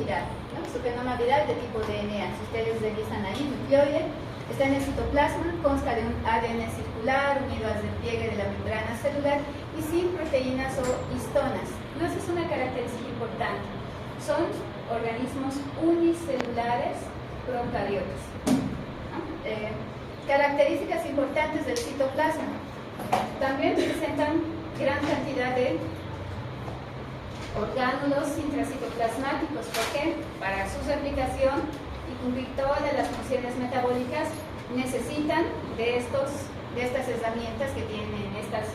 viral, ¿no? Supernova viral de tipo DNA. Si ustedes revisan ahí, nucleoide, está en el citoplasma, consta de un ADN circular unido al despliegue de la membrana celular y sin proteínas o histonas. ¿No? Esa es una característica importante. Son organismos unicelulares procariotas. ¿No? Características importantes del citoplasma. También presentan gran cantidad de orgánulos intracitoplasmáticos. ¿Por qué? Para su aplicación y cumplir todas las funciones metabólicas necesitan de estas herramientas que tienen estas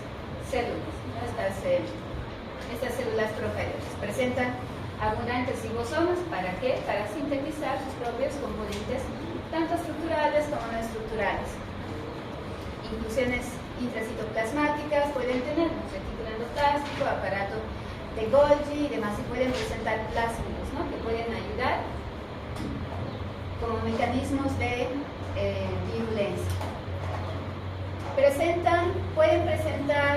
células, ¿no? Estas células procariotas. Presentan abundantes ribosomas. ¿Para qué? Para sintetizar sus propios componentes, tanto estructurales como no estructurales. Inclusiones intracitoplasmáticas pueden tener un retículo endoplástico, aparato de Golgi y demás, y pueden presentar plásmidos, ¿no? Que pueden ayudar como mecanismos de virulencia. Pueden presentar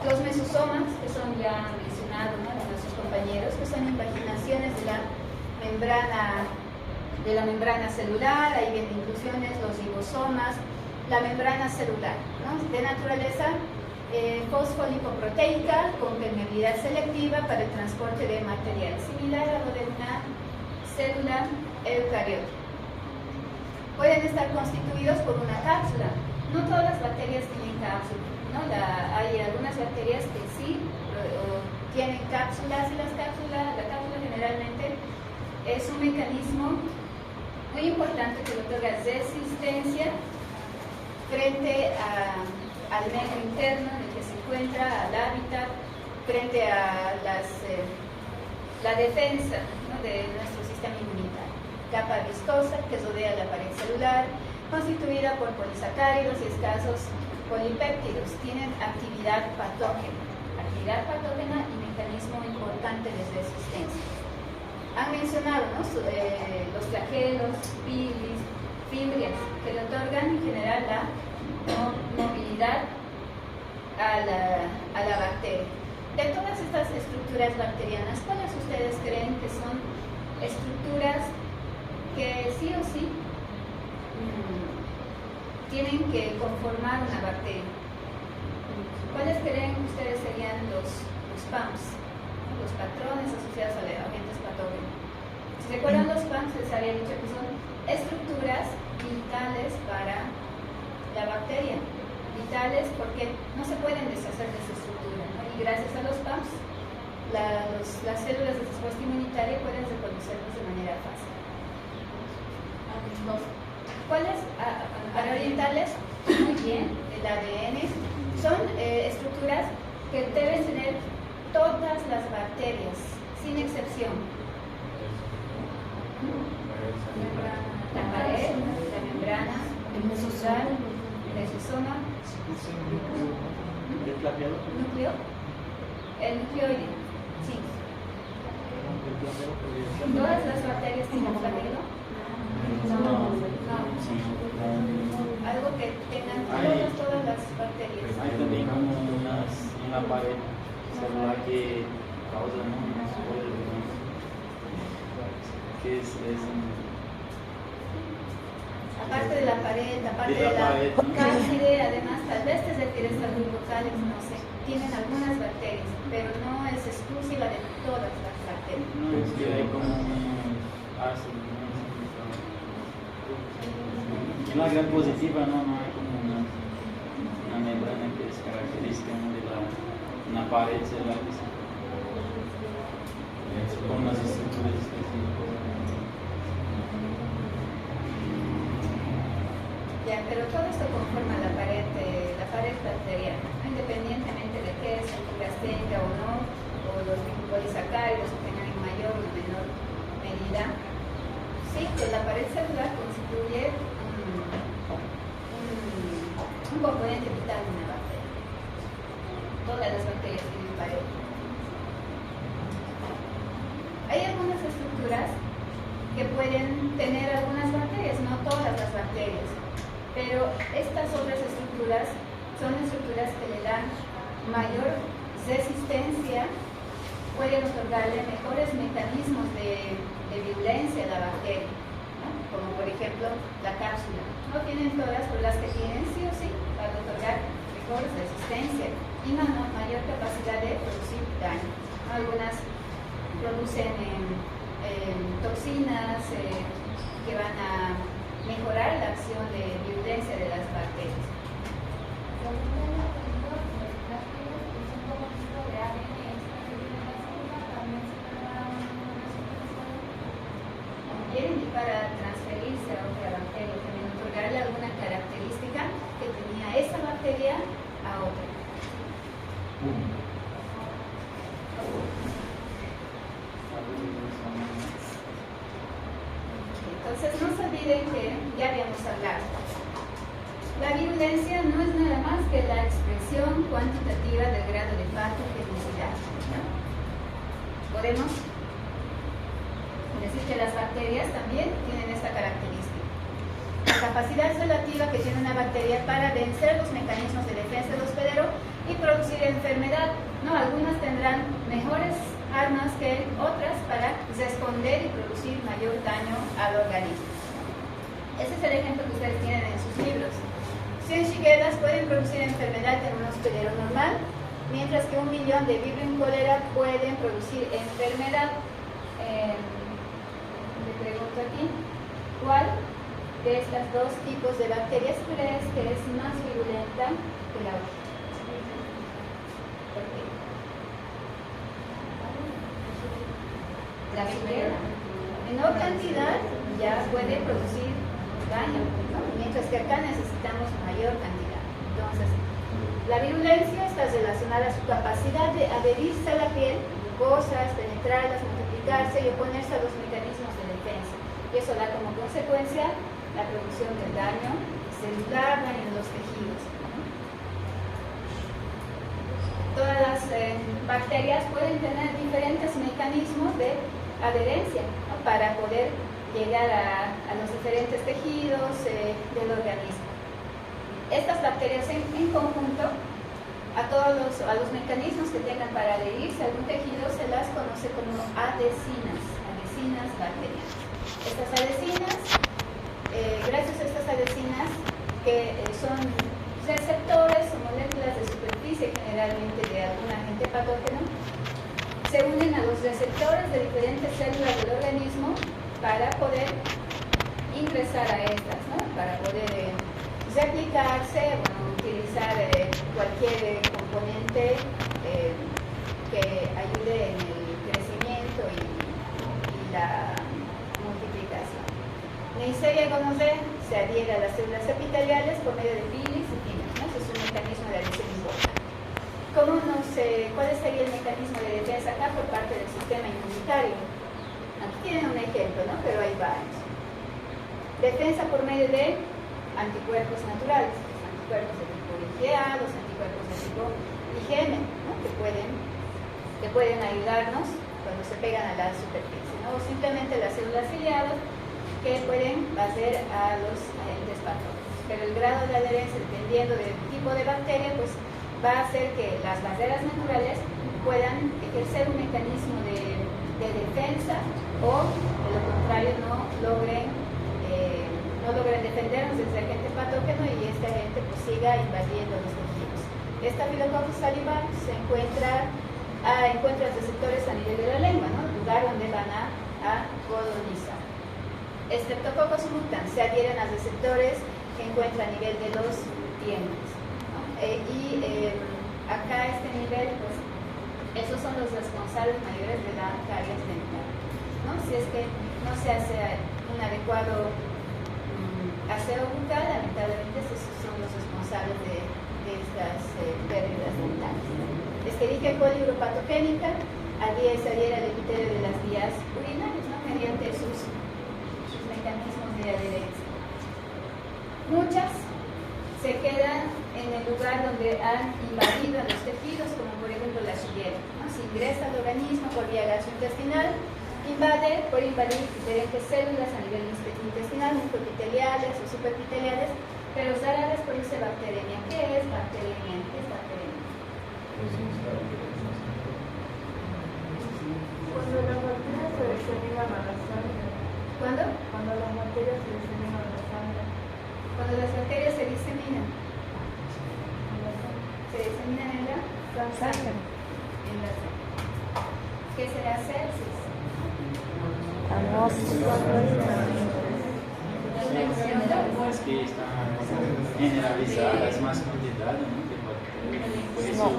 los mesosomas, que son ya mencionados, ¿no? De nuestros compañeros, que son invaginaciones de la membrana celular. Ahí vienen inclusiones, los ribosomas, la membrana celular, ¿no? De naturaleza fosfolipoproteica con permeabilidad selectiva para el transporte de material, similar a lo de una célula eucariota. Pueden estar constituidos por una cápsula. No todas las bacterias tienen cápsula, ¿no? Hay algunas bacterias que sí tienen cápsulas, y la cápsula generalmente es un mecanismo muy importante que le otorga resistencia frente al medio interno en el que se encuentra, al hábitat, frente a la defensa, ¿no? De nuestro sistema inmunitario. Capa viscosa que rodea la pared celular, constituida por polisacáridos y escasos polipéptidos. Tienen actividad patógena y mecanismo importante de resistencia. Han mencionado, ¿no? Los flagelos, bilis, fimbrias, que le otorgan en general la movilidad a la bacteria. De todas estas estructuras bacterianas, ¿cuáles ustedes creen que son estructuras que sí o sí tienen que conformar una bacteria? ¿Cuáles creen ustedes serían los PAMs, los patrones asociados a agentes patógenos? Si recuerdan, los PAMs les había dicho que son estructuras vitales para la bacteria, vitales porque no se pueden deshacer de esa estructura, ¿no? Y gracias a los PAMs las células de respuesta inmunitaria pueden reconocerlos de manera fácil. ¿Cuáles? Para orientarles muy bien el ADN, son estructuras que deben tener todas las bacterias, sin excepción. La pared, la membrana, el mesosoma, núcleo, el nucleoide, sí. ¿Todas las bacterias tienen flagelo? No. Algo que tengan todas las bacterias. Hay también como una pared celular que causa unos poros, que es aparte de la pared, aparte de la cápside, además, tal vez te refieres a los vocales, no sé, tienen algunas bacterias, pero no es exclusiva de todas las bacterias. No, es que hay como ácido. En la gran positiva no hay como una membrana que es característica de una pared celular con unas estructuras específicas. Ya, pero todo esto conforma la pared bacteriana, independientemente de qué estructuras tenga o no, o los polisacáridos que tengan en mayor o menor medida. Sí, que la pared celular constituye un componente vital de una bacteria. Todas las bacterias tienen pared. Hay algunas estructuras que pueden tener algunas bacterias, no todas las bacterias, pero estas otras estructuras son estructuras que le dan mayor resistencia, pueden otorgarle mejores mecanismos de virulencia de la bacteria, ¿no? Como por ejemplo la cápsula. No tienen todas, pero las que tienen sí o sí para otorgar mejor resistencia y mayor capacidad de producir daño. Algunas producen toxinas que van a mejorar la acción de virulencia de las bacterias. Quieren para transferirse a otra bacteria, también otorgarle alguna característica que tenía esa bacteria a otra. Entonces no se olviden que ya habíamos hablado. La virulencia no es nada más que la expresión cuantitativa del grado de patogenicidad, ¿no? Podemos decir que las bacterias también tienen esta característica. La capacidad relativa que tiene una bacteria para vencer los mecanismos de defensa del hospedero y producir enfermedad, ¿no? Algunas tendrán mejores armas que otras para responder y producir mayor daño al organismo. Ese es el ejemplo que ustedes tienen en sus libros. 100 shigellas pueden producir enfermedad en un hospedero normal, mientras que 1 millón de vibrio cólera pueden producir enfermedad. Le pregunto aquí, ¿cuál de estas dos tipos de bacterias crees que es más virulenta que la otra? ¿Por qué? La shigella. Menor cantidad ya puede producir daño, ¿no? Mientras que acá necesitamos mayor cantidad. Entonces, la virulencia está relacionada a su capacidad de adherirse a la piel, mucosas, penetrarlas, multiplicarse y oponerse a los mecanismos de defensa. Y eso da como consecuencia la producción del daño celular, daño en los tejidos. Todas las bacterias pueden tener diferentes mecanismos de adherencia, ¿no? Para poder llegar a los diferentes tejidos del organismo. Estas bacterias en conjunto, a los mecanismos que tengan para adherirse a algún tejido, se las conoce como adhesinas bacterianas. Estas adhesinas, gracias a estas adhesinas, que son receptores o moléculas de superficie generalmente de algún agente patógeno, se unen a los receptores de diferentes células del organismo para poder ingresar a estas, ¿no? Para poder replicarse, utilizar cualquier componente que ayude en el crecimiento y la multiplicación. Neisseria gonorrhoeae se adhiere a las células epiteliales por medio de bilis y tinas, ¿no? Ese es un mecanismo de adhesión importante. ¿Cuál sería el mecanismo de defensa acá por parte del sistema inmunitario? Aquí tienen un ejemplo, ¿no? Pero hay varios. Defensa por medio de anticuerpos naturales, anticuerpos de tipo IgA, los anticuerpos de tipo IgM, ¿no? que pueden ayudarnos cuando se pegan a la superficie, ¿no? O simplemente las células ciliadas que pueden hacer a los agentes patógenos. Pero el grado de adherencia, dependiendo del tipo de bacteria, pues va a hacer que las barreras naturales puedan ejercer un mecanismo de defensa o, de lo contrario, no logren defendernos de ese agente patógeno y este agente pues siga invadiendo los tejidos. Staphylococcus salivar se encuentra receptores a nivel de la lengua, ¿no? El lugar donde van a colonizar. Streptococcus mutans se adhieren a receptores que encuentra a nivel de los dientes, ¿no? Acá a este nivel, pues, esos son los responsables mayores de la caries dental, ¿no? Si es que no se hace un adecuado aseo bucal, lamentablemente esos son los responsables de estas pérdidas dentales. Escherichia coli uropatogénica se adhiere al epitelio de las vías urinarias, ¿no? Mediante sus mecanismos de adherencia. Muchas se quedan en el lugar donde han invadido a los tejidos, como por ejemplo la shigella, ¿no? Si ingresa al organismo por vía gastrointestinal, puede invadir diferentes células a nivel intestinal, microepiteliales o superepiteliales, pero rara vez produce bacteremia. ¿Qué es bacteremia? ¿Qué es bacteremia? Cuando la bacteria se diseminaban a la sangre. ¿Cuándo? Cuando las bacterias se diseminan en la sangre. Cuando las bacterias se diseminan. Se diseminan en la Sangre. En la sangre. ¿Qué será sepsis? Es que está generalizada, es más cantidad, ¿no? Por eso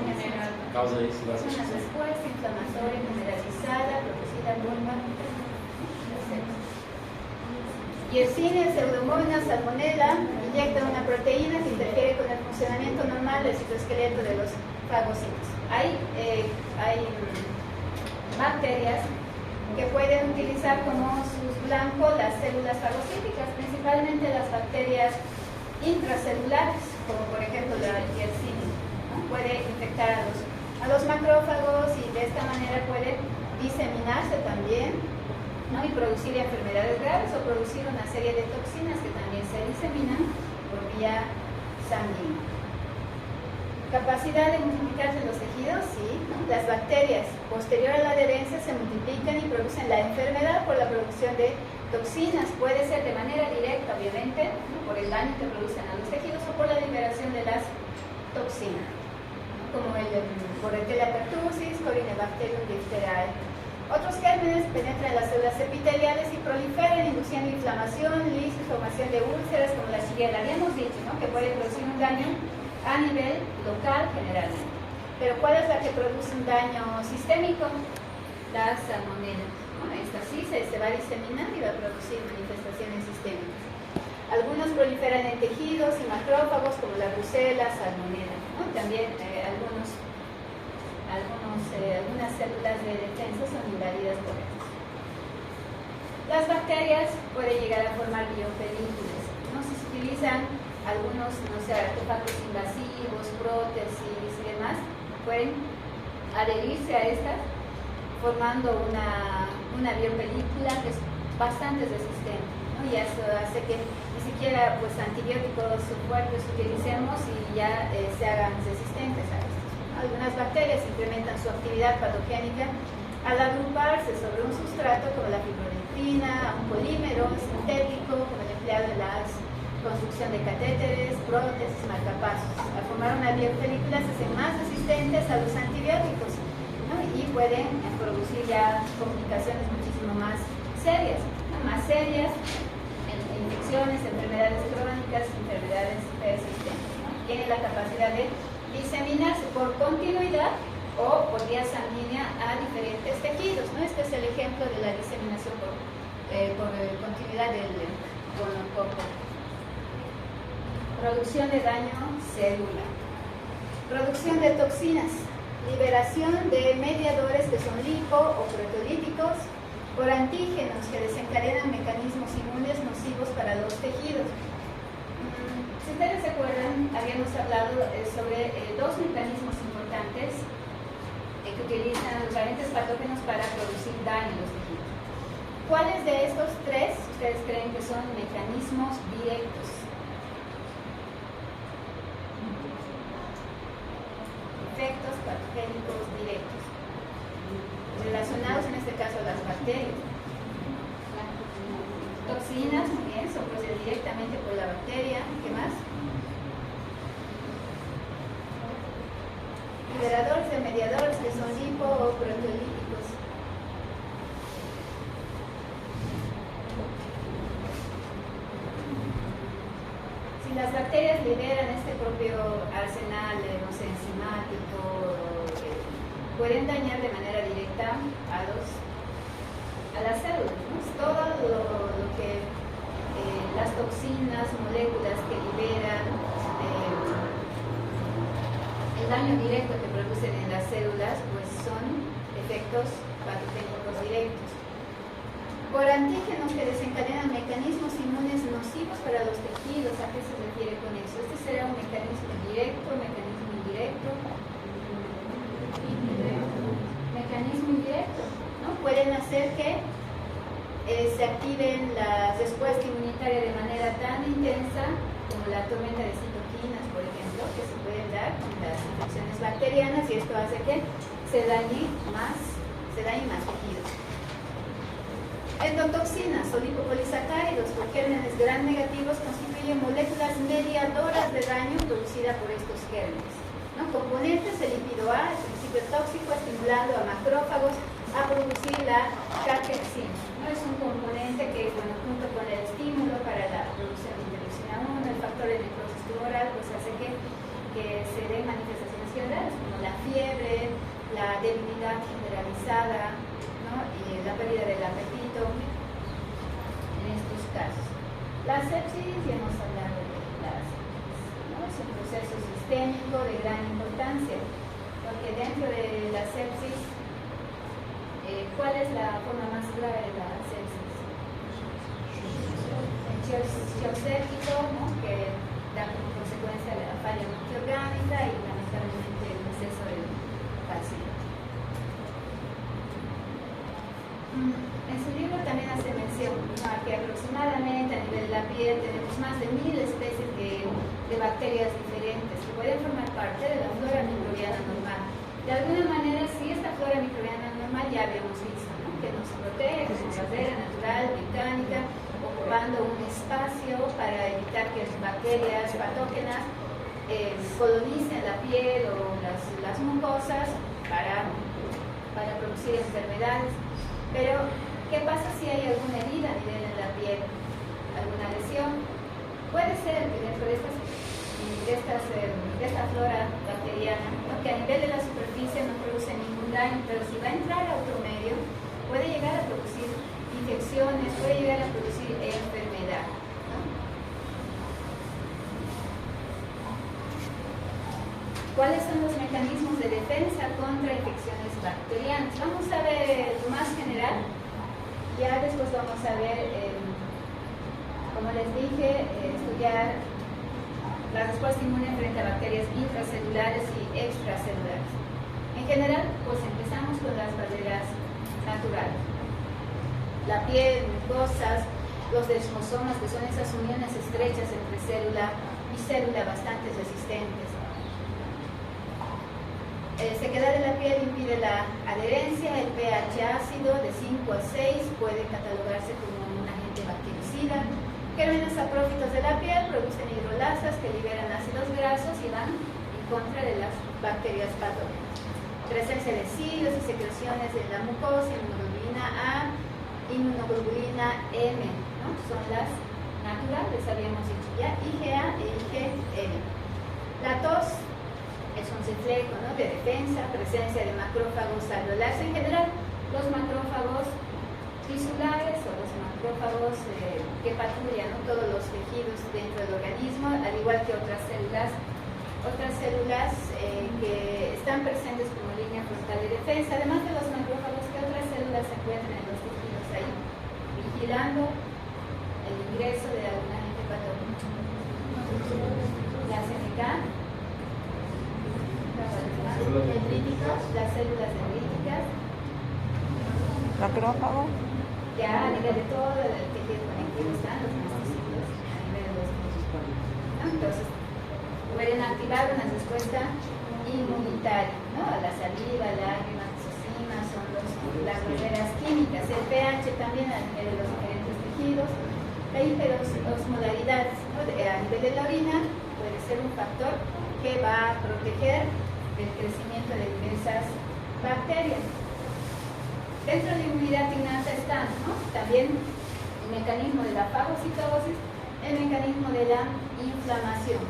causa eso. Es una respuesta inflamatoria generalizada producida por la sepsis. Yersinia, Pseudomonas, Salmonella inyectan una proteína que interfiere con el funcionamiento normal del citoesqueleto de los fagocitos. Hay bacterias que pueden utilizar como sus blancos las células fagocíticas, principalmente las bacterias intracelulares, como por ejemplo la Yersinia, ¿no? Puede infectar a los macrófagos y de esta manera puede diseminarse también, ¿no? Y producir enfermedades graves o producir una serie de toxinas que también se diseminan por vía sanguínea. Capacidad de multiplicarse en los tejidos, sí, ¿no? Las bacterias posterior a la adherencia se multiplican y producen la enfermedad por la producción de toxinas. Puede ser de manera directa, obviamente, ¿no? Por el daño que producen a los tejidos o por la liberación de las toxinas, ¿no? Como por el Telepertussis, Corynebacterium diphtheriae. Otros gérmenes penetran las células epiteliales y proliferan, induciendo inflamación, lisis, formación de úlceras, como la Shigella. Habíamos dicho, ¿no? Que puede producir un daño a nivel local generalmente. Pero ¿cuál es la que produce un daño sistémico? La Salmonella. Bueno, esta sí se va a diseminar y va a producir manifestaciones sistémicas. Algunos proliferan en tejidos y macrófagos como la Brucella, Salmonella, ¿no? También algunas células de defensa son invadidas por estas. Las bacterias pueden llegar a formar biopelículas, ¿no? Si se utilizan algunos, no sé, artefactos invasivos, prótesis y demás, pueden adherirse a estas, formando una biopelícula que es bastante resistente, ¿no? Y eso hace que ni siquiera pues, antibióticos fuertes utilicemos y ya se hagan resistentes a estos. Algunas bacterias incrementan su actividad patogénica al agruparse sobre un sustrato como la fibronectina, un polímero sintético como el empleado en la construcción de catéteres, prótesis, marcapasos. Al formar una biopelícula se hacen más resistentes a los antibióticos, ¿no? Y pueden producir ya complicaciones muchísimo más serias, ¿no? Infecciones, enfermedades crónicas, enfermedades persistentes, ¿no? Tienen la capacidad de diseminarse por continuidad o por vía sanguínea a diferentes tejidos, ¿no? Este es el ejemplo de la diseminación por continuidad del gonococo. Producción de daño celular. Producción de toxinas. Liberación de mediadores que son lipo o proteolíticos por antígenos que desencadenan mecanismos inmunes nocivos para los tejidos. Si ustedes se acuerdan, habíamos hablado sobre dos mecanismos importantes que utilizan los agentes patógenos para producir daño en los tejidos. ¿Cuáles de estos tres ustedes creen que son mecanismos directos? Efectos patogénicos directos, relacionados en este caso a las bacterias. Toxinas, muy bien, son producidas directamente por la bacteria. ¿Qué más? Liberadores de mediadores que son lipo o proteolíticos. Si las bacterias liberan este propio arsenal, no sé, enzimático, pueden dañar de manera directa a las células, ¿no? Todo lo que las toxinas, moléculas que liberan, el daño directo que producen en las células, pues son efectos patogénicos directos. Por antígenos que desencadenan mecanismos inmunes nocivos para los tejidos. ¿A qué se refiere con eso? Este será un mecanismo directo, mecanismo indirecto. Mecanismo indirecto, ¿no? Pueden hacer que se activen la respuesta inmunitaria de manera tan intensa como la tormenta de citoquinas, por ejemplo, que se pueden dar con las infecciones bacterianas, y esto hace que se dañe más tejidos. Endotoxinas o lipopolisacáridos con gérmenes gram negativos constituyen moléculas mediadoras de daño producida por estos gérmenes, ¿no? Componentes del lípido A, el principio tóxico, estimulando a macrófagos a producir la catequina, ¿no? Es un componente que, bueno, junto con el estímulo para la producción de interleucina 1, el factor de necrosis tumoral, pues hace que se den manifestaciones generales como la fiebre, la debilidad generalizada, ¿no? Y la pérdida del apetito en estos casos. La sepsis, ya hemos hablado de la sepsis, ¿no? Es un proceso sistémico de gran importancia, porque dentro de la sepsis, ¿cuál es la forma más grave de la sepsis? El shock séptico, ¿no? Que da como consecuencia la falla multiorgánica y lamentablemente el deceso del paciente. En su libro también hace mención, ¿no?, que aproximadamente a nivel de la piel tenemos más de 1000 especies de bacterias diferentes que pueden formar parte de la flora microbiana normal. De alguna manera, sí, esta flora microbiana normal ya habíamos visto, ¿no?, que nos protege, que es una barrera natural, mecánica, ocupando un espacio para evitar que las bacterias patógenas colonicen la piel o las mucosas para producir enfermedades. Pero, ¿qué pasa si hay alguna herida a nivel de la piel? ¿Alguna lesión? Puede ser que dentro de esta flora bacteriana, ¿no?, que a nivel de la superficie no produce ningún daño, pero si va a entrar a otro medio, puede llegar a producir infecciones, puede llegar a producir enfermedad, ¿no? ¿Cuáles son los mecanismos de defensa contra infecciones bacterianas? Vamos a ver lo más general, ya después vamos a ver, como les dije, estudiar la respuesta inmune frente a bacterias intracelulares y extracelulares. En general, pues empezamos con las barreras naturales. La piel, mucosas, los desmosomas, que son esas uniones estrechas entre célula y célula bastante resistentes. Sequedad de la piel impide la adherencia, el pH ácido de 5 a 6 puede catalogarse como un agente bactericida. Gérmenes saprófitos de la piel producen hidrolasas que liberan ácidos grasos y van en contra de las bacterias patógenas. Presencia de cilios y secreciones en la mucosa, inmunoglobulina A, inmunoglobulina M, ¿no? Son las naturales, habíamos dicho ya, IgA e IgM. La tos es un reflejo, ¿no?, de defensa, presencia de macrófagos alveolares. En general, los macrófagos tisulares o los macrófagos que patrullan, ¿no?, todos los tejidos dentro del organismo, al igual que otras células que están presentes como línea frontal de defensa. Además de los macrófagos, ¿qué otras células se encuentran en los tejidos ahí? Vigilando el ingreso de algún agente patógeno. Las CNK, las células dendríticas, Macrófago. ya a nivel de todo el tejido conectivo están los mastocitos a nivel de los músculos, ¿no? Entonces pueden activar una respuesta inmunitaria, ¿no? A la saliva, lágrimas, exozimas, son las barreras químicas. El pH también a nivel de los diferentes tejidos. La hiperosmolaridad, ¿no?, a nivel de la orina puede ser un factor que va a proteger el crecimiento de diversas bacterias. Dentro de la inmunidad innata están, ¿no?, también el mecanismo de la fagocitosis, el mecanismo de la inflamación.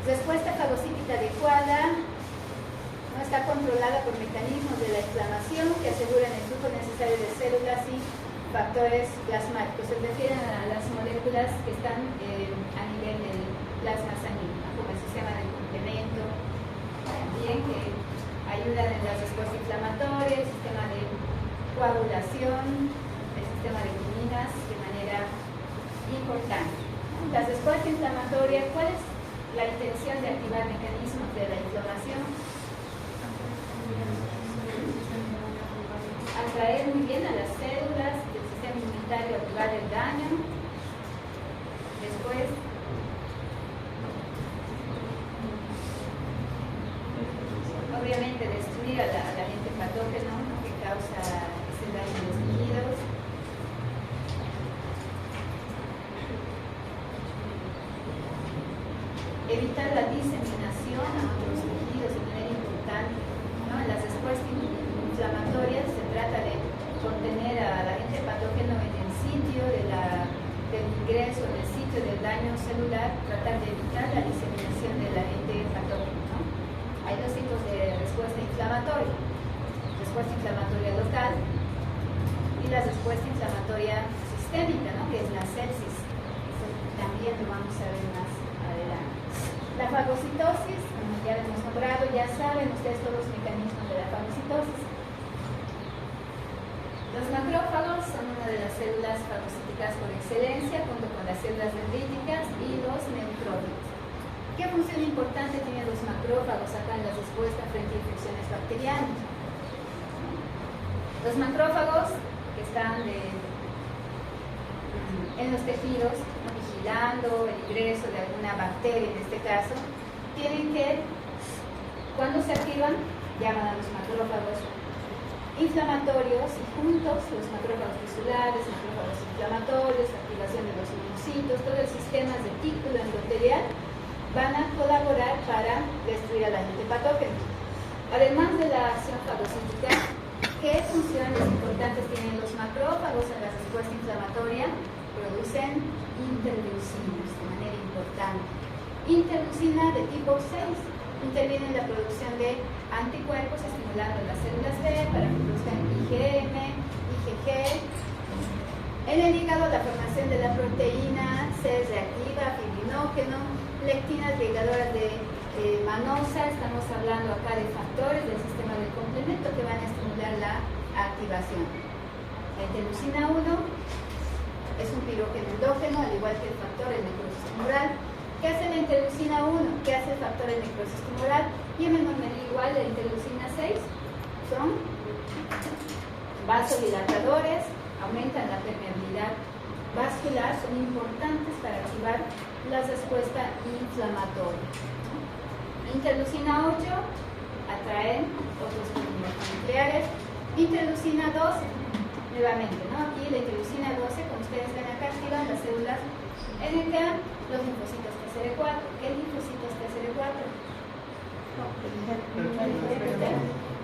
Respuesta fagocítica adecuada no está controlada por mecanismos de la inflamación que aseguran el flujo necesario de células y factores plasmáticos. Se refieren a las moléculas que están a nivel del plasma sanguíneo, como el sistema de complemento, también que ayudan en la respuesta inflamatoria, el sistema de coagulación, el sistema de quiminas de manera importante. La respuesta inflamatoria, ¿cuál es la intención de activar mecanismos de la inflamación? Atraer muy bien a las células del sistema inmunitario, activar el daño. Después, obviamente, destruir al agente patógeno, ¿no?, que causa ese daño en los tejidos. diseminación a otros tejidos de manera importante, ¿no? En las respuestas inflamatorias se trata de contener al agente patógeno en el sitio del ingreso, en el sitio del daño celular, tratar de evitar la diseminación del agente patógeno, ¿no? Hay dos tipos de respuesta inflamatoria: respuesta inflamatoria local y la respuesta inflamatoria sistémica, ¿no? Que es la sepsis. Eso también lo vamos a ver más adelante. La fagocitosis, como ya lo hemos nombrado, ya saben ustedes todos los mecanismos de la fagocitosis. Los macrófagos son una de las células fagocíticas por excelencia, junto con las células dendríticas y los neutrófilos. ¿Qué función importante tienen los macrófagos acá en la respuesta frente a infecciones bacterianas? Los macrófagos que están en los tejidos, ¿no? Vigilando el ingreso de alguna bacteria en este caso, tienen que, cuando se activan, llaman a los macrófagos inflamatorios y juntos los macrófagos tisulares, macrófagos inflamatorios, activación de los linfocitos, todo el sistema retículo endotelial van a colaborar para destruir al agente patógeno. Además de la acción fagocítica, ¿qué funciones importantes tienen los macrófagos en la respuesta inflamatoria? Producen interleucinas de manera importante. Interleucina de tipo 6 interviene en la producción de anticuerpos estimulando las células B para que produzcan IgM, IgG. En el hígado, la formación de la proteína C reactiva, fibrinógeno, lectinas ligadoras de manosa. Estamos hablando acá de factores del sistema del complemento que van a estimular la activación. La interleucina 1 es un pirógeno endógeno, al igual que el factor de necrosis tumoral. ¿Qué hace la interleucina 1? ¿Qué hace el factor de necrosis tumoral? Y en menor medida igual la interleucina 6 son vasodilatadores, aumentan la permeabilidad vascular, son importantes para activar la respuesta inflamatoria. Interleucina 8 atraen otros nucleares. Interleucina 12, nuevamente, ¿no? Aquí la interleucina 12, como ustedes ven acá, activan las células NK, los linfocitos TCD4. ¿Qué linfocitos TCD4?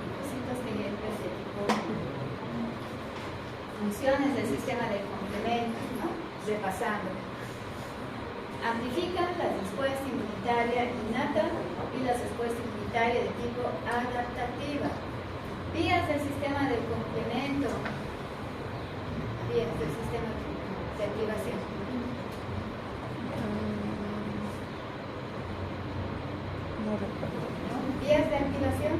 Linfocitos de tipo funciones del sistema de complemento, ¿no? Repasando. Amplifican la respuesta inmunitaria innata y la respuesta inmunitaria de tipo adaptativa. Vías del sistema del complemento. Vías del sistema de activación. No recuerdo. Vías de activación.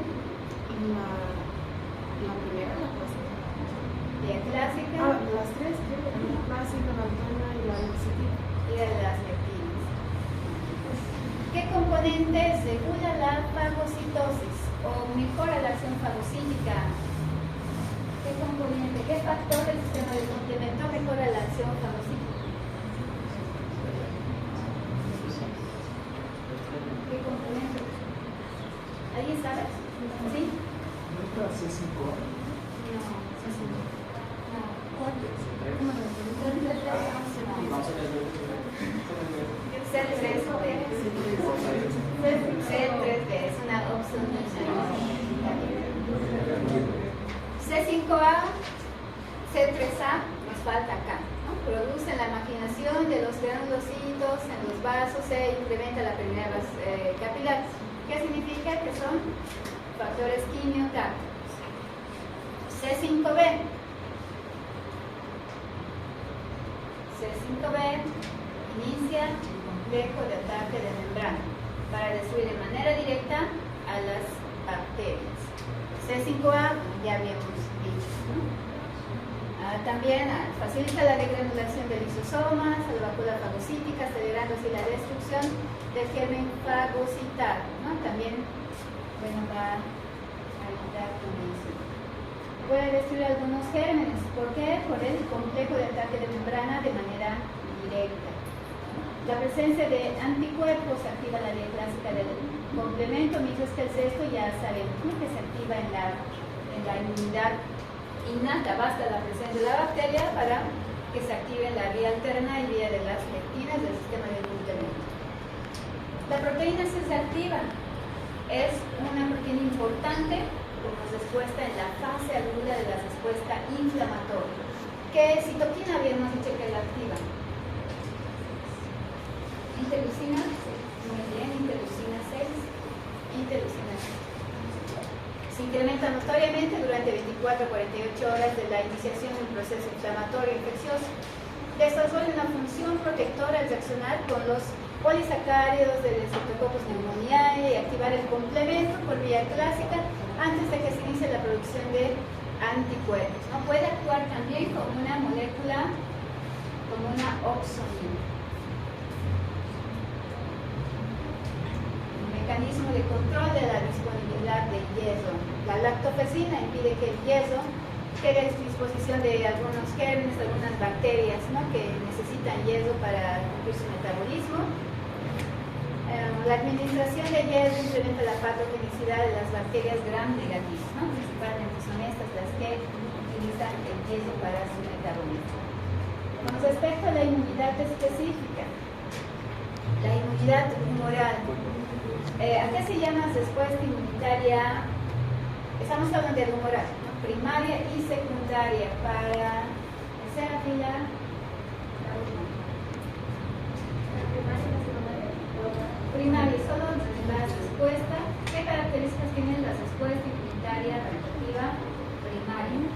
La primera, la clásica. Vía clásica. Las tres, creo. La clásica, la alterna y la iniciativa. Y de las lectinas. ¿Qué componentes regula la fagocitosis o mejora la acción fagocítica? ¿Qué componente, qué factor del sistema de complemento mejora la acción fagocítica? ¿Qué componente? ¿Alguien sabe? ¿Sí? ¿No es C5? No, C3B. C3B es una opción. C5A, C3A nos falta acá, ¿no? Producen la marginación de los granulocitos en los vasos e incrementa la permeabilidad capilar. ¿Qué significa? Que son factores quimiotácticos. C5B. C5B inicia el complejo de ataque de membrana para destruir de manera directa a las bacterias. C5A, ya habíamos dicho, ¿no? También facilita la degranulación de lisosomas, evacúa fagocítica, acelerando así la destrucción del germen fagocitado, ¿no? También, bueno, va a ayudar con eso. Puede destruir algunos gérmenes. ¿Por qué? Por el complejo de ataque de membrana de manera directa. La presencia de anticuerpos activa la vía clásica del complemento, mientras que el sexto ya sabemos, ¿no? Que se activa en la inmunidad innata. Basta la presencia de la bacteria para que se active la vía alterna y vía de las lectinas del sistema de complemento. La proteína C reactiva es una proteína importante como respuesta en la fase aguda de la respuesta inflamatoria. ¿Qué citoquina habíamos dicho que la activa? Interleucina, muy bien, interleucina 6, interleucina 6. Se incrementa notoriamente durante 24 a 48 horas de la iniciación del proceso inflamatorio infeccioso. Desarrolla una función protectora al reaccionar con los polisacáridos de Streptococcus pneumoniae y activar el complemento por vía clásica antes de que se inicie la producción de anticuerpos, ¿no? Puede actuar también como una molécula, como una opsonina. Un mecanismo de control de la disponibilidad de hierro. La lactofecina impide que el hierro quede a disposición de algunos gérmenes, algunas bacterias, ¿no?, que necesitan hierro para cumplir su metabolismo. La administración de hierro incrementa la patogenicidad de las bacterias gram negativas, ¿no? Principalmente son estas las que utilizan el hierro para su metabolismo. Con respecto a la inmunidad específica, la inmunidad humoral, ¿a qué se llama respuesta inmunitaria? Estamos hablando de humoral, ¿no? Primaria y secundaria. Para tercera fila, la última. Primaria, solo la respuesta. ¿Qué características tiene la respuesta inmunitaria adaptativa primaria?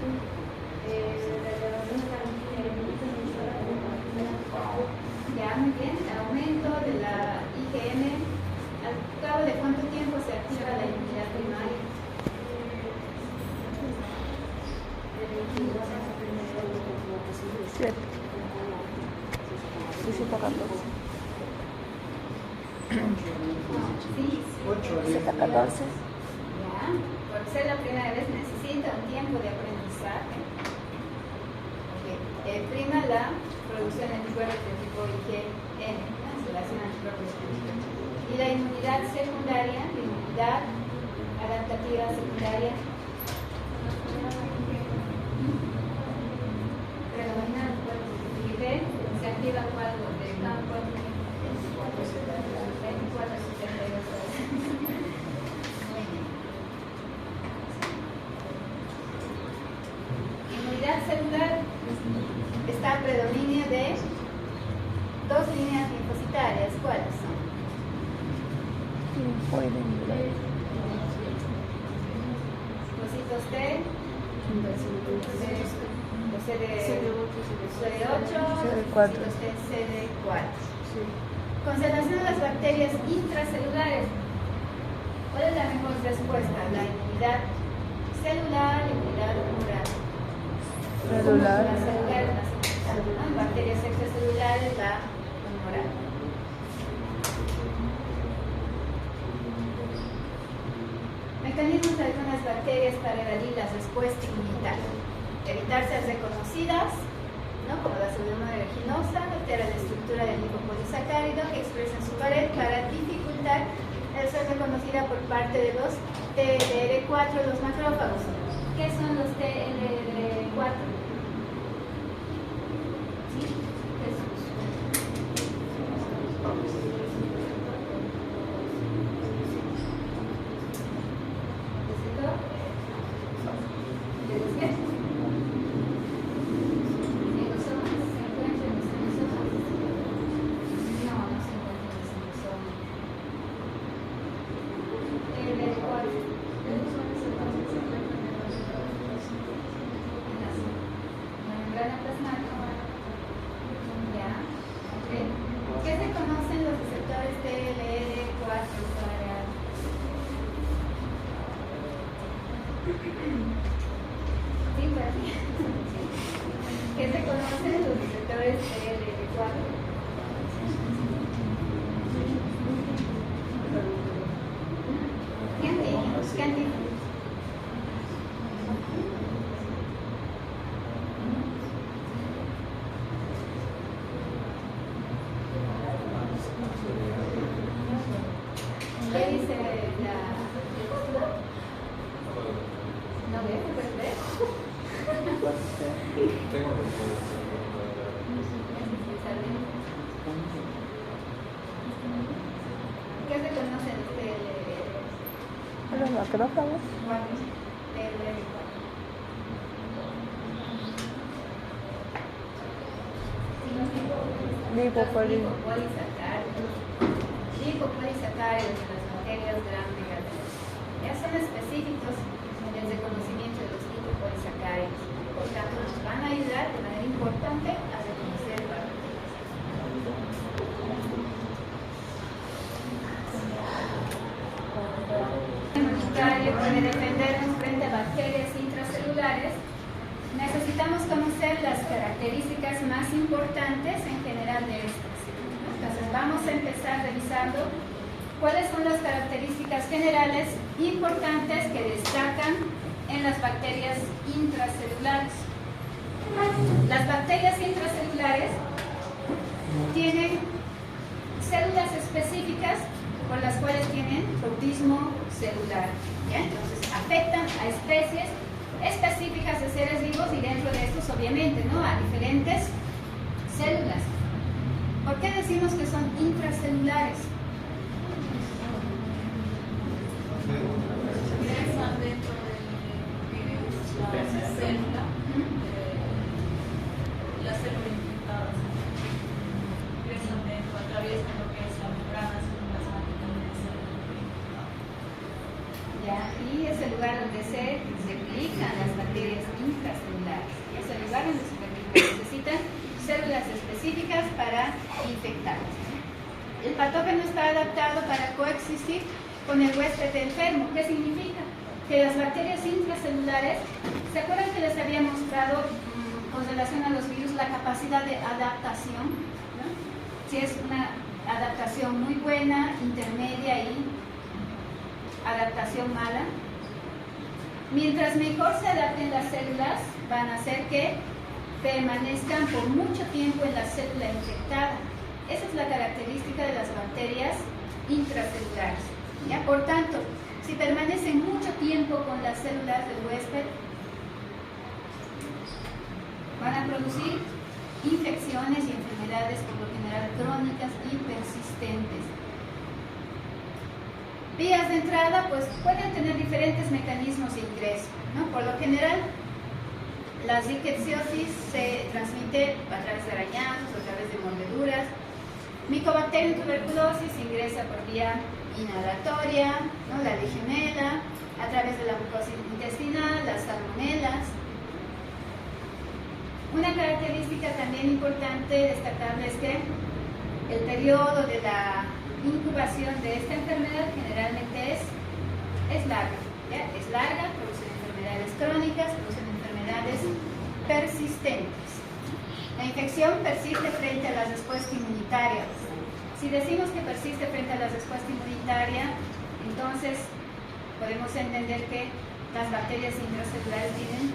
Ya, muy bien. El aumento de la IgM. ¿Al cabo de cuánto tiempo se activa la inmunidad primaria? 7. 17 a 14. Sí, 7 a 14. ya. Por ser la primera vez necesita un tiempo de aprendizaje. Okay. Prima la producción de anticuerpos de tipo IgM, ¿no? En relación a anticuerpos. Y la inmunidad secundaria, la inmunidad adaptativa secundaria, predominan los cuerpos de IgG, se activan cuando de campo 24 a 72 horas. Muy bien. Inmunidad celular está a predominio de dos líneas linfocitarias. ¿Cuáles son? Linfocitos T, CD8, CD4. CD4. Conservación de las bacterias intracelulares. ¿Cuál es la mejor respuesta? La inmunidad celular, la inmunidad humoral. Celular. La celular es más importante, ¿no? Bacterias extracelulares, la humoral. Mecanismos de algunas bacterias para evadir la respuesta inmunitaria. Evitar ser reconocidas, ¿no?, como la pseudomonas aeruginosa, altera la estructura del lipopolisacárido que expresa en su pared para dificultar el ser reconocida por parte de los TLR4, los macrófagos. ¿Qué son los TLR4? ¿Sí? ¿Qué son? ¿Qué se conocen los receptores TLR4 para? Sí, para ti. ¿Qué se conocen los receptores TLR4? ¿Qué antígenos? ¿Qué antígenos? ¿Qué dice la? ¿No ves? ¿Puedes ver? ¿Qué se conoce de Los macrófagos. Lipopolisacáridos de las materias gram negativas. Ya son específicos en el reconocimiento de los lipopolisacáridos. Por tanto, nos van a ayudar de manera importante a reconocer bacterias. El inmunitario puede defendernos frente a bacterias intracelulares. Necesitamos conocer las características más importantes en general de estas. Entonces vamos a empezar revisando cuáles son las características generales importantes que destacan en las bacterias intracelulares. Las bacterias intracelulares tienen células específicas por las cuales tienen tropismo celular. ¿Ya? Entonces afectan a especies específicas de seres vivos y dentro de estos obviamente, ¿no?, a diferentes células. ¿Por qué decimos que son intracelulares? Ingresan dentro del virus la célula, las células infectadas ingresan dentro, atraviesan lo que es la membrana citoplasmática de la célula infectada. ¿Ya? Y es el lugar donde se replican las bacterias intracelulares. Es el lugar donde se replican. Necesitan células específicas para infectar. El patógeno está adaptado para coexistir con el huésped enfermo. ¿Qué significa? Que las bacterias intracelulares, ¿se acuerdan que les había mostrado con relación a los virus la capacidad de adaptación? ¿No? Si es una adaptación muy buena, intermedia y adaptación mala. Mientras mejor se adapten las células, van a hacer que permanezcan por mucho tiempo en la célula infectada. Esa es la característica de las bacterias intracelulares. ¿Ya? Por tanto, si permanecen mucho tiempo con las células del huésped, van a producir infecciones y enfermedades por lo general crónicas y persistentes. Vías de entrada, pues pueden tener diferentes mecanismos de ingreso, ¿no? Por lo general, la rickettsiosis se transmite a través de arañazos, a través de mordeduras. Mycobacterium tuberculosis ingresa por vía inhalatoria, ¿no?, la legionela, a través de la mucosa intestinal, las salmonelas. Una característica también importante destacable es que el periodo de la incubación de esta enfermedad generalmente es larga. ¿Ya? Es larga, producen enfermedades crónicas, producen enfermedades persistentes. La infección persiste frente a la respuesta inmunitaria. Si decimos que persiste frente a la respuesta inmunitaria, entonces podemos entender que las bacterias intracelulares tienen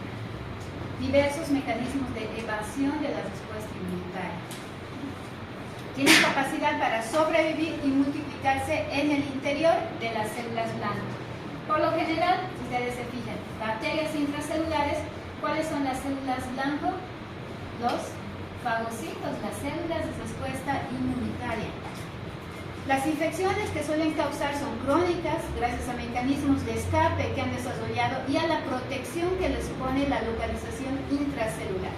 diversos mecanismos de evasión de la respuesta inmunitaria. Tienen capacidad para sobrevivir y multiplicarse en el interior de las células blancas. Por lo general, si ustedes se fijan, bacterias intracelulares, ¿cuáles son las células blancas? Los fagocitos, las células de respuesta inmunitaria. Las infecciones que suelen causar son crónicas gracias a mecanismos de escape que han desarrollado y a la protección que les supone la localización intracelular.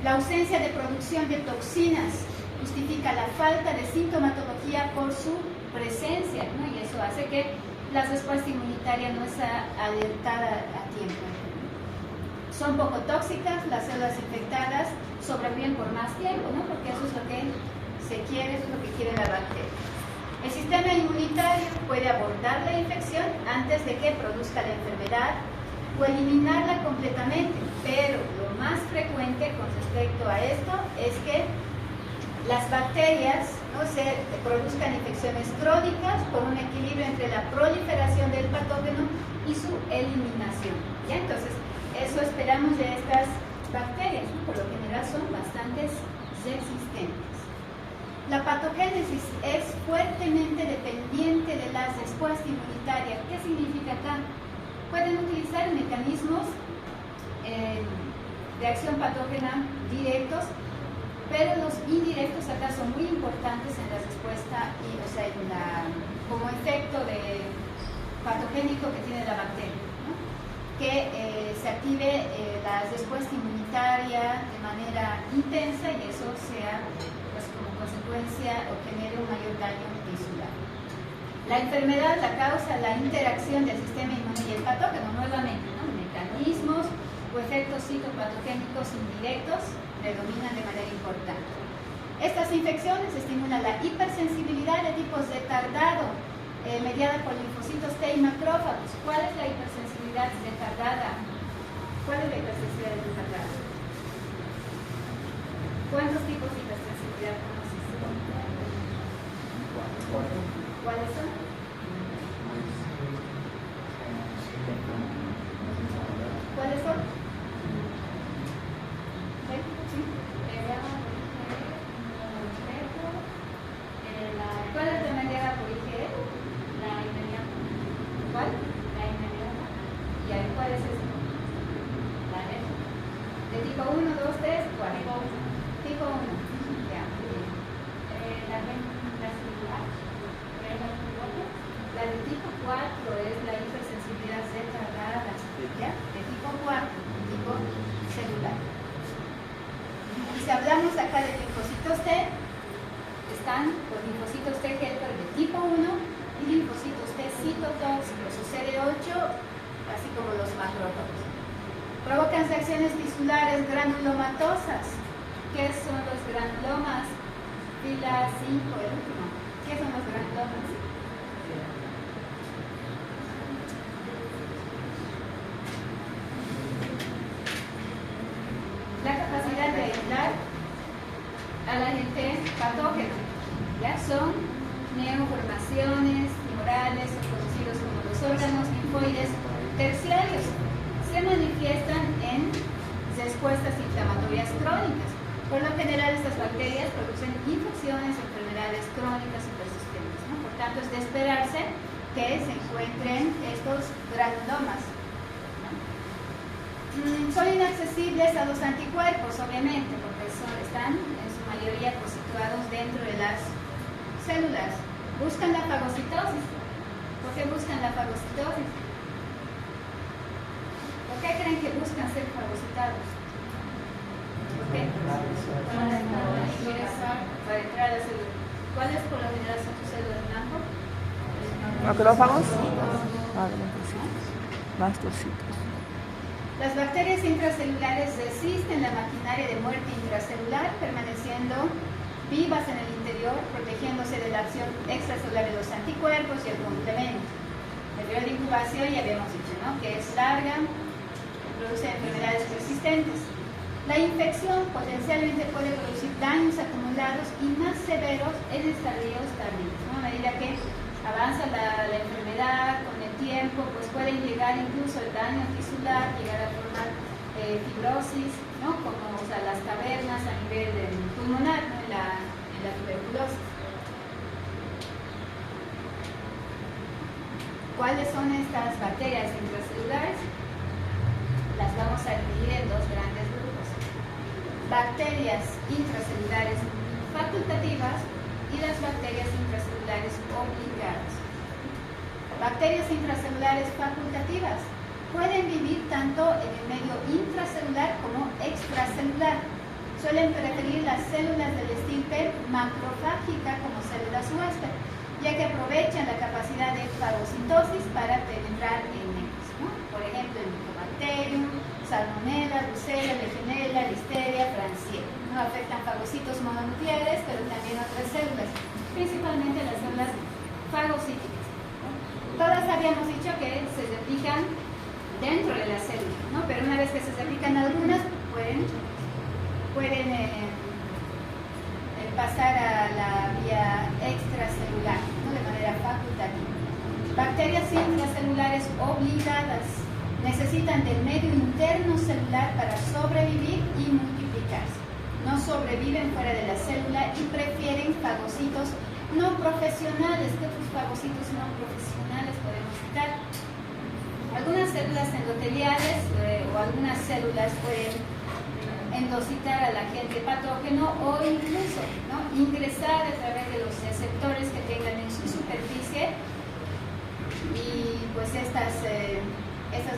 La ausencia de producción de toxinas justifica la falta de sintomatología por su presencia, ¿no? Y eso hace que la respuesta inmunitaria no sea alertada a tiempo. Son poco tóxicas, las células infectadas sobreviven por más tiempo, ¿no? Porque eso es lo que se quiere, eso es lo que quiere la bacteria. El sistema inmunitario puede abordar la infección antes de que produzca la enfermedad o eliminarla completamente, pero lo más frecuente con respecto a esto es que las bacterias, ¿no?, se produzcan infecciones crónicas por un equilibrio entre la proliferación del patógeno y su eliminación. ¿Ya? Entonces, eso esperamos de estas bacterias, ¿no? Por lo general son bastante resistentes. La patogénesis es fuertemente dependiente de la respuesta inmunitaria. ¿Qué significa acá? Pueden utilizar mecanismos de acción patógena directos, pero los indirectos acá son muy importantes en la respuesta y, o sea, como efecto patogénico que tiene la bacteria, ¿no? Que se active la respuesta inmunitaria de manera intensa y eso sea, pues, como consecuencia o genere un mayor daño tisular. La enfermedad la causa la interacción del sistema inmune y el patógeno, nuevamente, ¿no? Mecanismos o efectos citopatogénicos indirectos predominan de manera importante. Estas infecciones estimulan la hipersensibilidad de tipo retardado, mediada por linfocitos T y macrófagos. ¿Cuál es la hipersensibilidad retardada? ¿Cuál es la hipersensibilidad retardada? ¿Cuántos tipos de hipersensibilidad conoces? ¿Cuáles son? ¿Cuáles son? ¿Sí? ¿Cuál es la mediada por IgE? La inmediata. ¿Cuál? La inmediata. ¿Y ahí cuál es eso? La alérgica. ¿De tipo 1, 2, 3? ¿Cuál? Tipo 1. Tipo 1. Ya, muy bien. La celular. La de tipo 4 es la hipersensibilidad retardada, ¿ya? De tipo 4, tipo celular. Y si hablamos acá de linfocitos T, están los linfocitos T helper de tipo 1 y linfocitos T citotóxicos o CD8, así como los macrófagos. Provocan reacciones tisulares granulomatosas. ¿Qué son los granulomas? Fila 5, el último. ¿Qué son los granulomas? La capacidad de aislar al agente patógeno, ¿ya? Son neoformaciones tumorales o conocidos como los órganos linfoides terciarios. Se manifiestan en respuestas inflamatorias crónicas. Por lo general, estas bacterias producen infecciones, enfermedades crónicas y persistentes, ¿no? Por tanto, es de esperarse que se encuentren estos granulomas. Son inaccesibles a los anticuerpos, obviamente, porque están en su mayoría situados dentro de las células. Buscan la fagocitosis. ¿Por qué buscan la fagocitosis? ¿Por qué creen que buscan ser fagocitados? ¿Por qué? Para entrar a la célula. ¿Cuáles por lo general son tus células blanco? ¿Macrófagos? Mastocitos. Las bacterias intracelulares resisten la maquinaria de muerte intracelular, permaneciendo vivas en el interior, protegiéndose de la acción extracelular de los anticuerpos y el complemento. El periodo de incubación ya habíamos dicho, ¿no? Que es larga, produce enfermedades persistentes. La infección potencialmente puede producir daños acumulados y más severos en estadios tardíos, ¿no? A medida que avanza la enfermedad, con el tiempo, pues pueden llegar incluso el daño tisular, llegar a formar fibrosis, ¿no? Como, o sea, las cavernas a nivel pulmonar, ¿no? en la tuberculosis. ¿Cuáles son estas bacterias intracelulares? Las vamos a dividir en dos grandes grupos. Bacterias intracelulares facultativas y las bacterias intracelulares obligadas. Bacterias intracelulares facultativas pueden vivir tanto en el medio intracelular como extracelular. Suelen preferir las células del estirpe macrofágica como células huésped, ya que aprovechan la capacidad de fagocitosis para penetrar en ellos, ¿no? Por ejemplo, el Mycobacterium, Salmonella, Brucella, Legionella, Listeria, Francisella, ¿no? Afectan fagocitos mononucleares, pero también otras células, principalmente las células fagocíticas. Todas habíamos dicho que se replican dentro de la célula, ¿no? Pero una vez que se replican algunas, pueden pasar a la vía extracelular, ¿no? De manera facultativa. Bacterias intracelulares obligadas necesitan del medio interno celular para sobrevivir y multiplicarse. No sobreviven fuera de la célula y prefieren fagocitos no profesionales. ¿Qué otros fagocitos no profesionales podemos citar? Algunas células endoteliales o algunas células pueden endositar al agente patógeno o incluso, ¿no?, ingresar a través de los receptores que tengan en su superficie y pues estas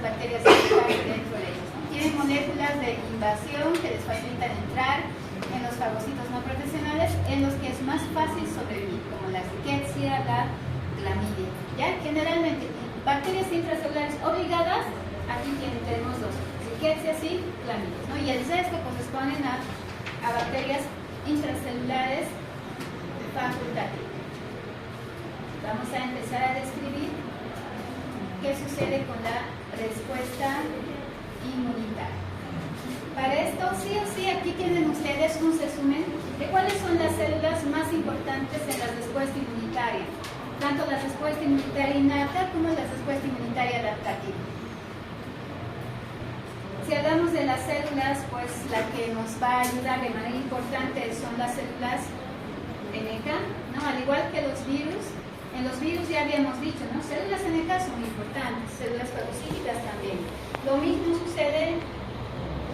bacterias entran dentro de ellos, ¿no? Tienen moléculas de invasión que les facilitan entrar en los fagocitos no profesionales en los que es más fácil sobrevivir, como la rickettsia, la clamidia. ¿Ya? Generalmente, bacterias intracelulares obligadas, aquí tenemos dos, rickettsia y clamidia, ¿no? Y el resto corresponden a bacterias intracelulares facultativas. Vamos a empezar a describir qué sucede con la respuesta inmunitaria. Para esto, sí o sí, aquí tienen ustedes un resumen de cuáles son las células más importantes en la respuesta inmunitaria, tanto la respuesta inmunitaria innata como la respuesta inmunitaria adaptativa. Si hablamos de las células, pues la que nos va a ayudar de manera importante son las células NK, ¿no? Al igual que los virus. En los virus ya habíamos dicho, ¿no? Células NK son muy importantes, células fagocíticas también. Lo mismo sucede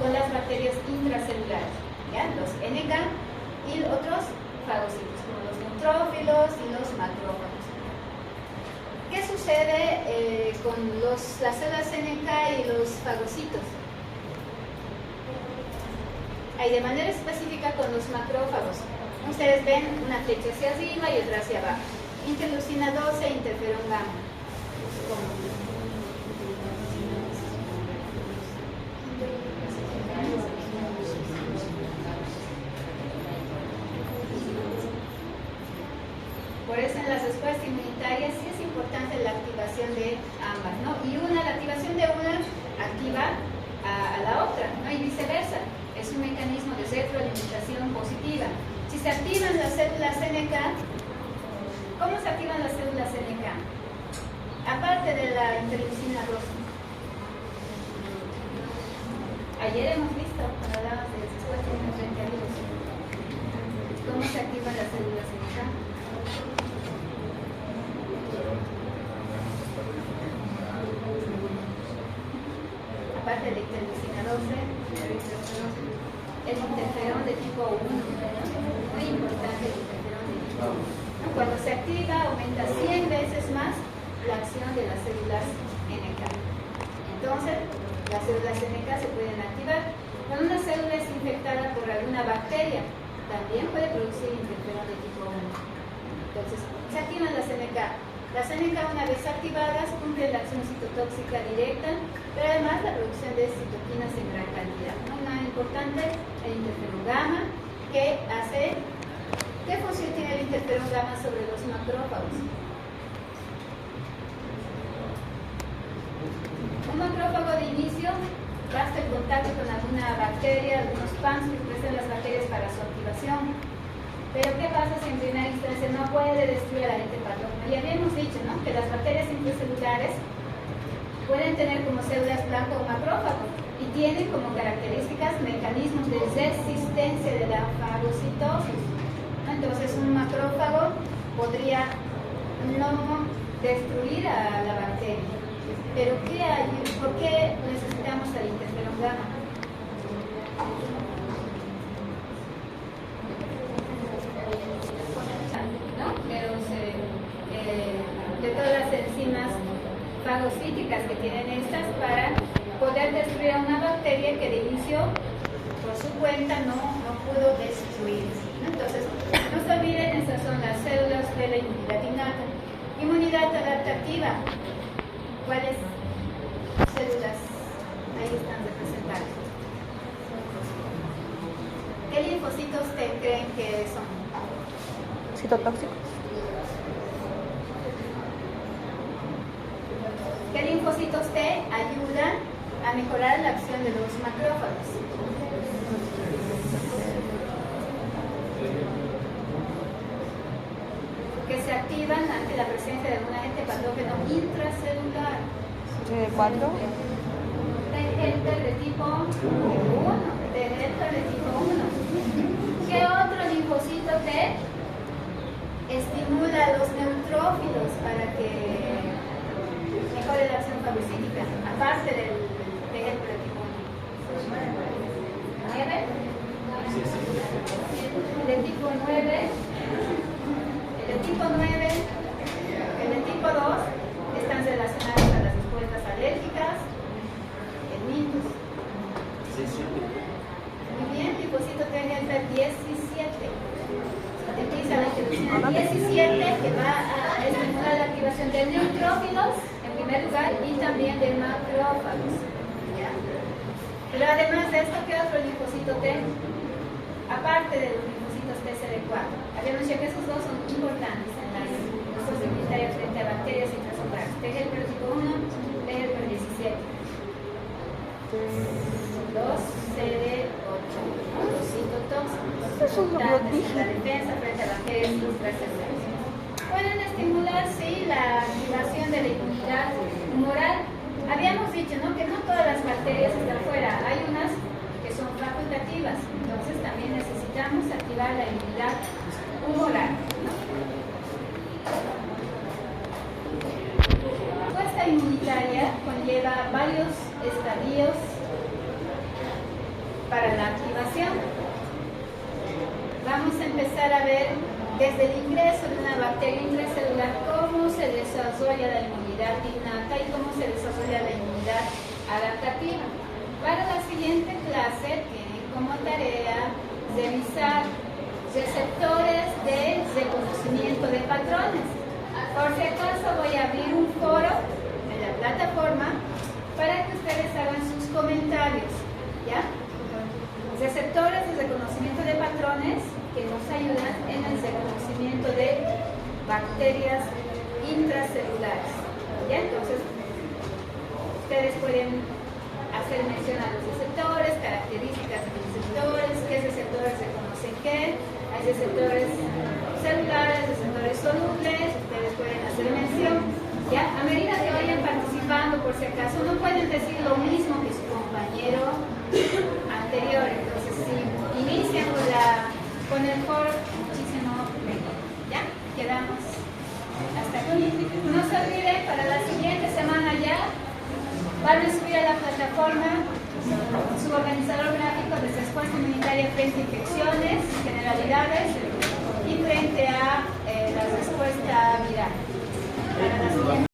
con las bacterias intracelulares, ¿ya? Los NK y otros fagocitos, como los neutrófilos y los macrófagos. ¿Qué sucede con las células NK y los fagocitos? Hay de manera específica con los macrófagos. Ustedes ven una flecha hacia arriba y otra hacia abajo. Interleucina 12 e interferón gamma. Por eso en la respuesta inmunitaria sí es importante la activación de ambas, ¿no? Y la activación de una activa a la otra, ¿no? Y viceversa. Es un mecanismo de retroalimentación positiva. Si se activan las células NK, ¿cómo se activan las células NK? Aparte de la interleucina 12. Ayer hemos visto, cuando hablamos de respuesta frente a virus, cómo se activan las células NK. Aparte de la interleucina 12, el interferón de tipo 1, muy importante el interferón de tipo 1. Cuando se activa, aumenta 100 veces más la acción de las células NK. Entonces, las células NK se pueden activar. Cuando una célula es infectada por alguna bacteria, también puede producir interferón de tipo 1. Entonces, se activan las NK. Las NK, una vez activadas, cumplen la acción citotóxica directa, pero además la producción de citoquinas en gran cantidad. Una importante, el interferón gamma, que hace... ¿Qué función tiene el interferón gamma sobre los macrófagos? Un macrófago de inicio basta el contacto con alguna bacteria, algunos PAMs que presentan las bacterias para su activación. Pero ¿qué pasa si en primera instancia no puede destruir al agente patógeno? Ya habíamos dicho, ¿no?, que las bacterias intracelulares pueden tener como células blanco un macrófago y tienen como características mecanismos de resistencia de la fagocitosis. Entonces un macrófago podría no destruir a la bacteria. Pero ¿por qué necesitamos el interferón gamma? De todas las enzimas fagocíticas que tienen estas para poder destruir a una bacteria que de inicio por su cuenta no pudo destruirse. Entonces, no se olviden, esas son las células de la inmunidad innata. Inmunidad adaptativa. ¿Cuáles células ahí están representadas? ¿Qué linfocitos creen que son? Citotóxicos. ¿Qué linfocitos T ayudan a mejorar la acción de los macrófagos? Que se activan ante la presencia de algún agente patógeno intracelular. ¿Cuánto? T helper de tipo 1. T helper de tipo 1. ¿Qué otro linfocito T estimula a los neutrófilos para que mejore la acción fagocítica, aparte del T helper de tipo 1? 9, Sí, sí. el de tipo 9, el de tipo 9, el de tipo 2 están relacionados a las respuestas alérgicas, el mitos. Sí, sí. Muy bien, tipocito T es el 17. Empieza la introducción del 17 que va a estimular la activación de neutrófilos en primer lugar y también de macrófagos. ¿Ya? Pero además de esto, ¿qué otro linfocito T? Aparte de los linfocitos TCD4. Habíamos dicho que esos dos son importantes en la respuesta inmunitaria frente a bacterias intracelulares. T helper tipo 1, T helper 17. 2 CD8, los citotóxicos importantes en la defensa frente a bacterias intracelulares. Pueden estimular, sí, la activación de la inmunidad humoral. Habíamos dicho, ¿no?, que no todas las bacterias están fuera, hay unas que son facultativas, entonces también necesitamos activar la inmunidad humoral. La respuesta inmunitaria conlleva varios estadios para la activación. Vamos a empezar a ver desde el ingreso de una bacteria intracelular cómo se desarrolla la inmunidad innata y cómo se desarrolla la inmunidad adaptativa. Para la siguiente clase tienen como tarea revisar receptores de reconocimiento de patrones. Por si acaso voy a abrir un foro en la plataforma para que ustedes hagan sus comentarios, ¿ya? Receptores de reconocimiento de patrones que nos ayudan en el reconocimiento de bacterias intracelulares. ¿Ya? Entonces, ustedes pueden hacer mención a los receptores, características de los receptores, qué receptores reconocen qué. Hay receptores celulares, receptores solubles, ustedes pueden hacer mención. ¿Ya? A medida que vayan participando, por si acaso, no pueden decir lo mismo que su compañero anterior. Entonces, si inician con el foro, muchísimo mejor. ¿Ya? Quedamos hasta aquí. No se olviden, para la siguiente semana ya van a subir a la plataforma su organizador gráfico de respuesta inmunitaria frente a infecciones, generalidades y frente a la respuesta viral. Para la siguiente